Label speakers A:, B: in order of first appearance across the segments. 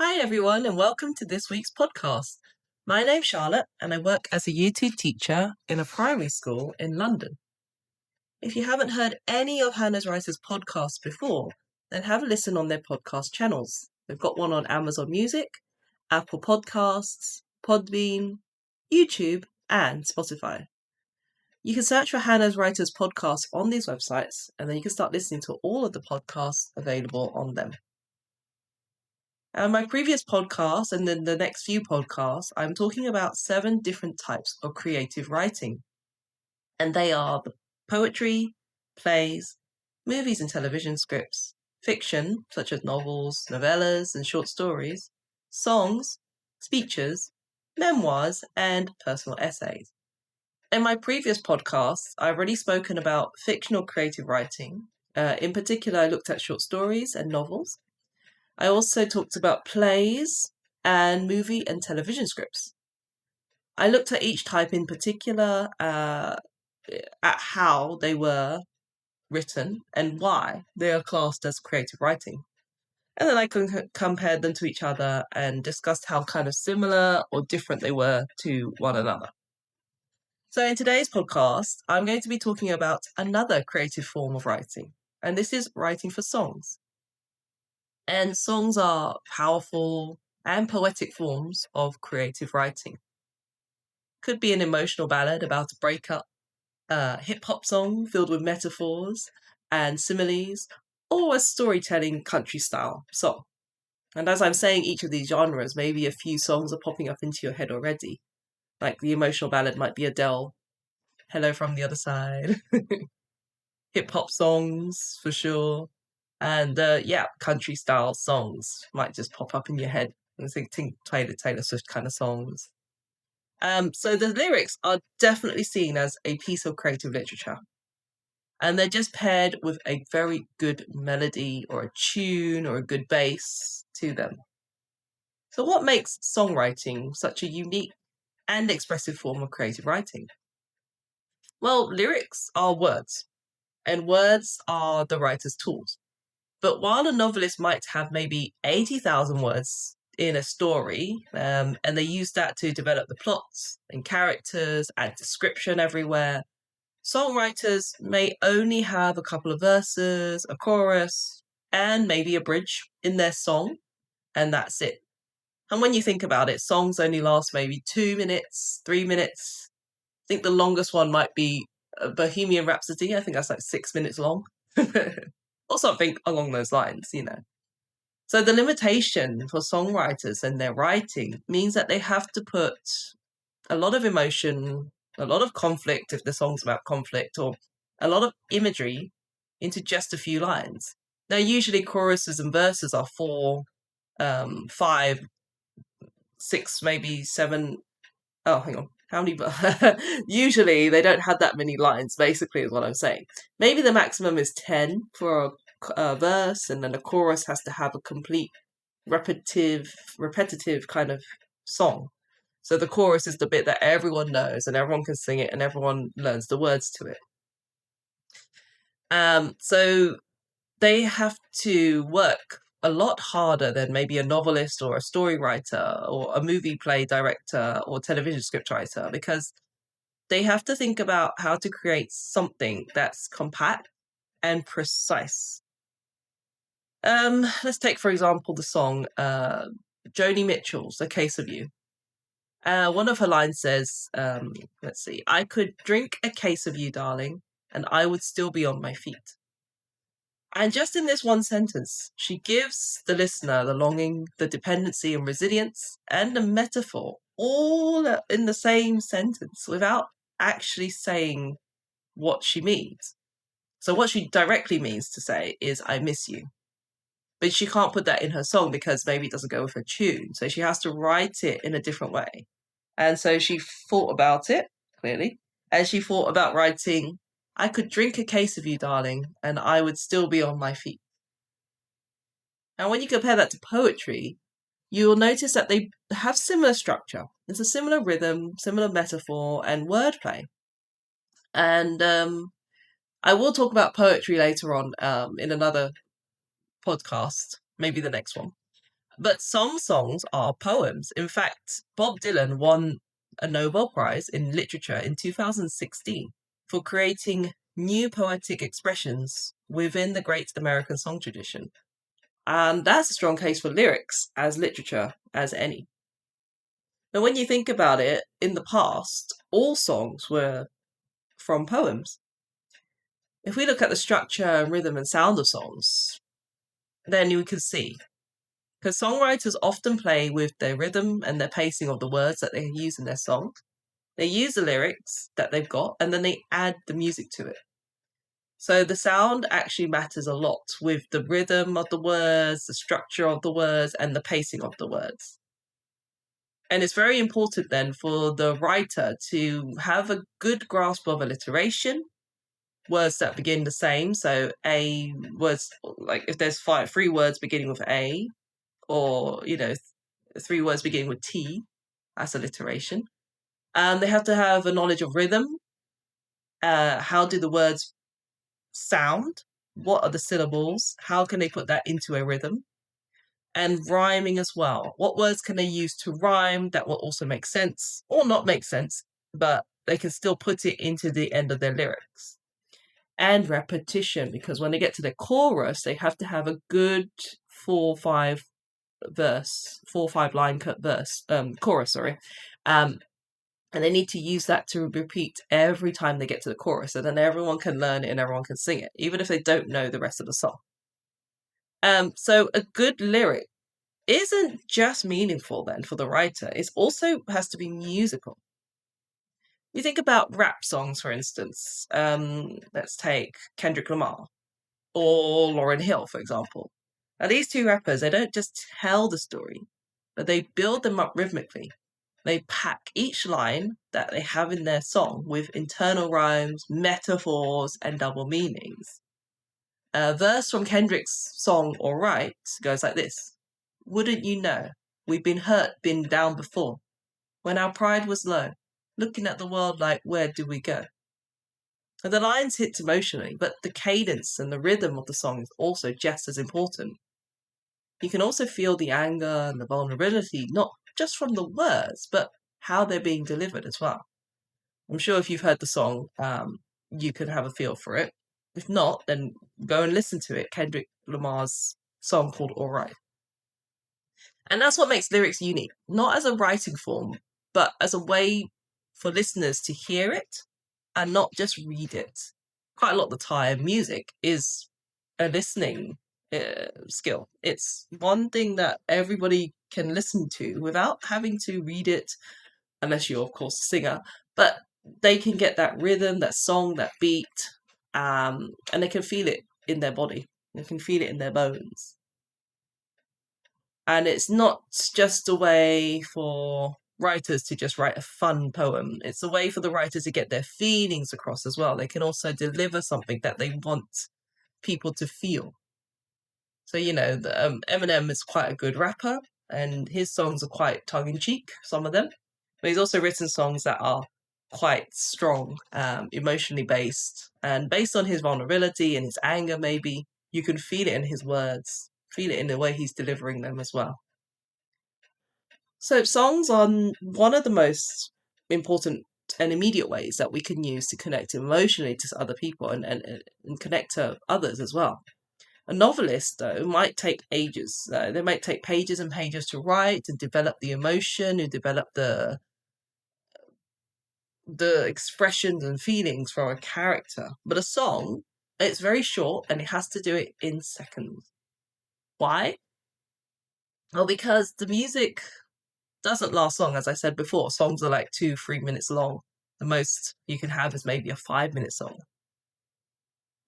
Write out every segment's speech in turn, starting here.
A: Hi, everyone, and welcome to this week's podcast. My name's Charlotte, and I work as a Year 2 teacher in a primary school in London. If you haven't heard any of Hanaz Writers' podcasts before, then have a listen on their podcast channels. They've got one on Amazon Music, Apple Podcasts, Podbean, YouTube, and Spotify. You can search for Hanaz Writers' podcasts on these websites, and then you can start listening to all of the podcasts available on them. My previous podcast and then the next few podcasts, I'm talking about 7 different types of creative writing. And they are the poetry, plays, movies and television scripts, fiction, such as novels, novellas, and short stories, songs, speeches, memoirs, and personal essays. In my previous podcasts, I've already spoken about fictional creative writing. In particular, I looked at short stories and novels. I also talked about plays and movie and television scripts. I looked at each type in particular, at how they were written and why they are classed as creative writing. And then I compared them to each other and discussed how kind of similar or different they were to one another. So in today's podcast, I'm going to be talking about another creative form of writing, and this is writing for songs. And songs are powerful and poetic forms of creative writing. Could be an emotional ballad about a breakup, a hip-hop song filled with metaphors and similes, or a storytelling country-style song. And as I'm saying each of these genres, maybe a few songs are popping up into your head already. Like the emotional ballad might be Adele, Hello from the Other Side. Hip-hop songs, for sure. And country style songs might just pop up in your head. I think Taylor Swift kind of songs. So the lyrics are definitely seen as a piece of creative literature. And they're just paired with a very good melody or a tune or a good bass to them. So what makes songwriting such a unique and expressive form of creative writing? Well, lyrics are words, and words are the writer's tools. But while a novelist might have maybe 80,000 words in a story, and they use that to develop the plots and characters, add description everywhere, songwriters may only have a couple of verses, a chorus, and maybe a bridge in their song, and that's it. And when you think about it, songs only last maybe 2 minutes, 3 minutes. I think the longest one might be Bohemian Rhapsody. I think that's like 6 minutes long. Or something along those lines, So the limitation for songwriters and their writing means that they have to put a lot of emotion, a lot of conflict if the song's about conflict, or a lot of imagery into just a few lines. Now, usually choruses and verses are 4, 5, 6, maybe 7. Oh, hang on. How many? Usually they don't have that many lines, basically, is what I'm saying. Maybe the maximum is 10 for a verse, and then the chorus has to have a complete repetitive kind of song. So the chorus is the bit that everyone knows and everyone can sing it and everyone learns the words to it. So they have to work a lot harder than maybe a novelist or a story writer or a movie play director or television script writer, because they have to think about how to create something that's compact and precise. Let's take, for example, the song Joni Mitchell's A Case of You. One of her lines says, let's see, I could drink a case of you, darling, and I would still be on my feet. And just in this one sentence, she gives the listener the longing, the dependency and resilience, and the metaphor all in the same sentence without actually saying what she means. So what she directly means to say is, I miss you. But she can't put that in her song because maybe it doesn't go with her tune. So she has to write it in a different way. And so she thought about it, clearly, and she thought about writing, I could drink a case of you, darling, and I would still be on my feet. And when you compare that to poetry, you will notice that they have similar structure. There's a similar rhythm, similar metaphor, and wordplay. And I will talk about poetry later on in another podcast, maybe the next one. But some songs are poems. In fact, Bob Dylan won a Nobel Prize in Literature in 2016 for creating new poetic expressions within the great American song tradition. And that's a strong case for lyrics as literature as any. Now, when you think about it, in the past, all songs were from poems. If we look at the structure and rhythm and sound of songs, then you can see. Because songwriters often play with their rhythm and their pacing of the words that they use in their song. They use the lyrics that they've got and then they add the music to it. So the sound actually matters a lot with the rhythm of the words, the structure of the words, and the pacing of the words. And it's very important then for the writer to have a good grasp of alliteration, words that begin the same. So A words, like if there's three words beginning with A, or, three words beginning with T, that's alliteration. They have to have a knowledge of rhythm. How do the words sound? What are the syllables? How can they put that into a rhythm? And rhyming as well. What words can they use to rhyme that will also make sense or not make sense, but they can still put it into the end of their lyrics? And repetition, because when they get to the chorus, they have to have a good 4-5 line verse, chorus, sorry. And they need to use that to repeat every time they get to the chorus, so then everyone can learn it and everyone can sing it, even if they don't know the rest of the song. So a good lyric isn't just meaningful then for the writer, it also has to be musical. You think about rap songs, for instance. Let's take Kendrick Lamar or Lauryn Hill, for example. Now, these two rappers, they don't just tell the story, but they build them up rhythmically. They pack each line that they have in their song with internal rhymes, metaphors, and double meanings. A verse from Kendrick's song Alright goes like this. Wouldn't you know, we've been hurt, been down before. When our pride was low, looking at the world like, where do we go? And the lines hit emotionally, but the cadence and the rhythm of the song is also just as important. You can also feel the anger and the vulnerability, not just from the words, but how they're being delivered as well. I'm sure if you've heard the song, you could have a feel for it. If not, then go and listen to it. Kendrick Lamar's song called Alright. And that's what makes lyrics unique, not as a writing form, but as a way for listeners to hear it and not just read it. Quite a lot of the time, music is a listening skill. It's one thing that everybody can listen to without having to read it, unless you're, of course, a singer. But they can get that rhythm, that song, that beat, and they can feel it in their body. They can feel it in their bones. And it's not just a way for writers to just write a fun poem. It's a way for the writers to get their feelings across as well. They can also deliver something that they want people to feel. So, Eminem is quite a good rapper, and his songs are quite tongue-in-cheek, some of them. But he's also written songs that are quite strong, emotionally based, and based on his vulnerability and his anger, maybe, you can feel it in his words, feel it in the way he's delivering them as well. So songs are one of the most important and immediate ways that we can use to connect emotionally to other people and connect to others as well. A novelist, though, might take ages. They might take pages and pages to write and develop the emotion, and develop the expressions and feelings from a character. But a song, it's very short and it has to do it in seconds. Why? Well, because the music doesn't last long, as I said before. Songs are like 2-3 minutes long. The most you can have is maybe a 5-minute song.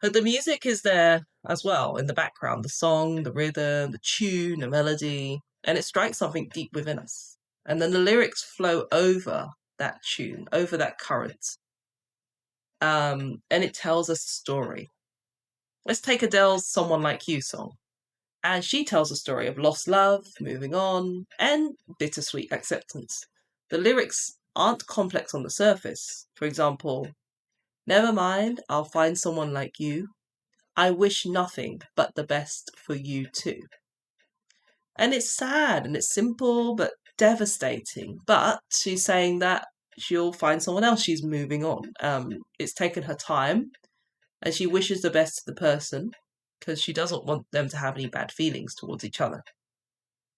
A: But the music is there as well in the background, the song, the rhythm, the tune, the melody, and it strikes something deep within us. And then the lyrics flow over that tune, over that current. And it tells us a story. Let's take Adele's Someone Like You song. And she tells a story of lost love, moving on, and bittersweet acceptance. The lyrics aren't complex on the surface. For example, never mind, I'll find someone like you. I wish nothing but the best for you too. And it's sad and it's simple but devastating. But she's saying that she'll find someone else. She's moving on. It's taken her time, and she wishes the best to the person because she doesn't want them to have any bad feelings towards each other.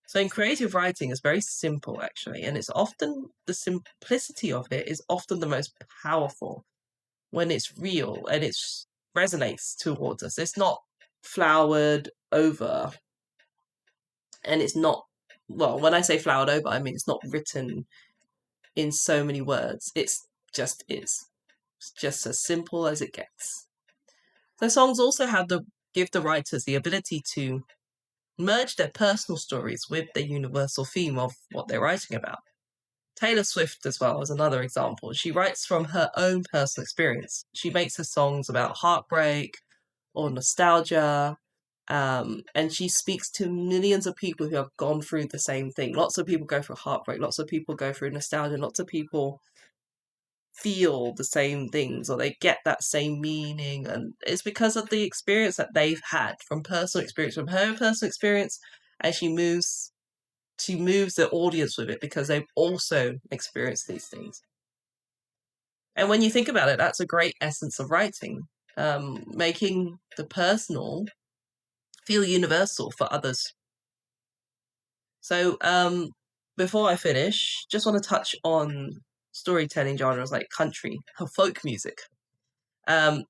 A: So in creative writing, it's very simple actually, and it's often the simplicity of it is often the most powerful when it's real and it resonates towards us. It's not flowered over, and it's not, well, when I say flowered over, I mean it's not written in so many words. It's just is. It's just as simple as it gets. So songs also give the writers the ability to merge their personal stories with the universal theme of what they're writing about. Taylor Swift, as well, is another example. She writes from her own personal experience. She makes her songs about heartbreak or nostalgia, and she speaks to millions of people who have gone through the same thing. Lots of people go through heartbreak, lots of people go through nostalgia, lots of people feel the same things or they get that same meaning, and it's because of the experience that they've had from personal experience, from her personal experience, and she moves the audience with it because they've also experienced these things. And when you think about it, that's a great essence of writing, making the personal feel universal for others. So before I finish, just want to touch on storytelling genres like country or folk music. There's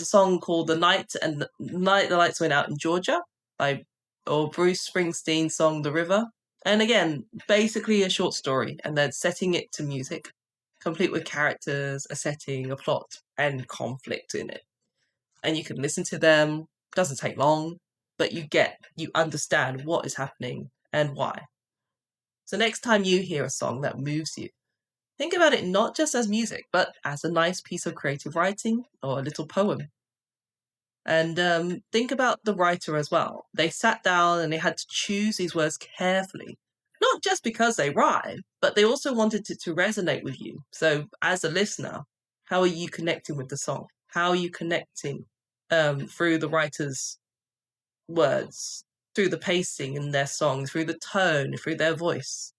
A: a song called "The Night the Lights Went Out in Georgia" or Bruce Springsteen's song "The River." And again, basically a short story, and then setting it to music, complete with characters, a setting, a plot, and conflict in it. And you can listen to them. Doesn't take long, but you understand what is happening and why. So next time you hear a song that moves you, think about it not just as music, but as a nice piece of creative writing or a little poem. And think about the writer as well. They sat down and they had to choose these words carefully, not just because they rhyme, but they also wanted it to resonate with you. So as a listener, how are you connecting with the song? How are you connecting through the writer's words, through the pacing in their song, through the tone, through their voice?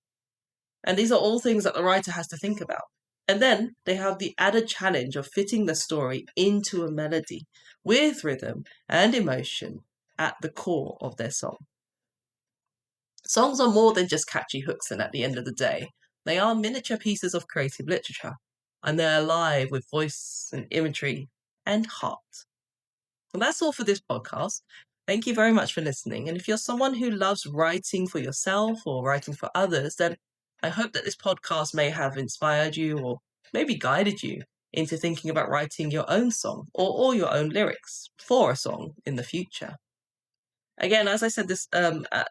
A: And these are all things that the writer has to think about. And then they have the added challenge of fitting the story into a melody with rhythm and emotion at the core of their song. Songs are more than just catchy hooks, and at the end of the day, they are miniature pieces of creative literature, and they're alive with voice and imagery and heart. And that's all for this podcast. Thank you very much for listening. And if you're someone who loves writing for yourself or writing for others, then I hope that this podcast may have inspired you or maybe guided you into thinking about writing your own song or your own lyrics for a song in the future. Again, as I said,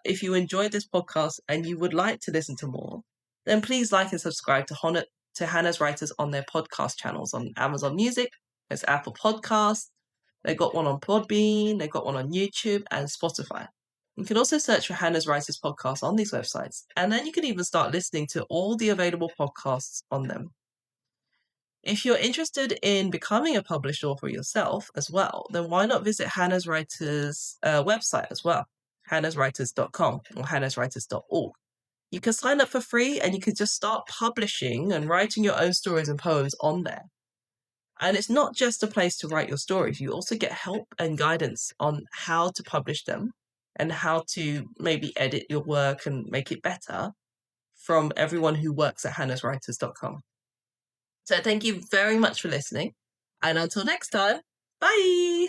A: if you enjoyed this podcast and you would like to listen to more, then please like and subscribe to Hanaz Writers on their podcast channels on Amazon Music, there's Apple Podcasts, they've got one on Podbean, they've got one on YouTube and Spotify. You can also search for Hanaz Writers podcast on these websites, and then you can even start listening to all the available podcasts on them. If you're interested in becoming a published author yourself as well, then why not visit Hanaz Writers' website as well, hanazwriters.com or hanazwriters.org. You can sign up for free and you can just start publishing and writing your own stories and poems on there. And it's not just a place to write your stories. You also get help and guidance on how to publish them and how to maybe edit your work and make it better from everyone who works at hanazwriters.com. So thank you very much for listening. And until next time, bye!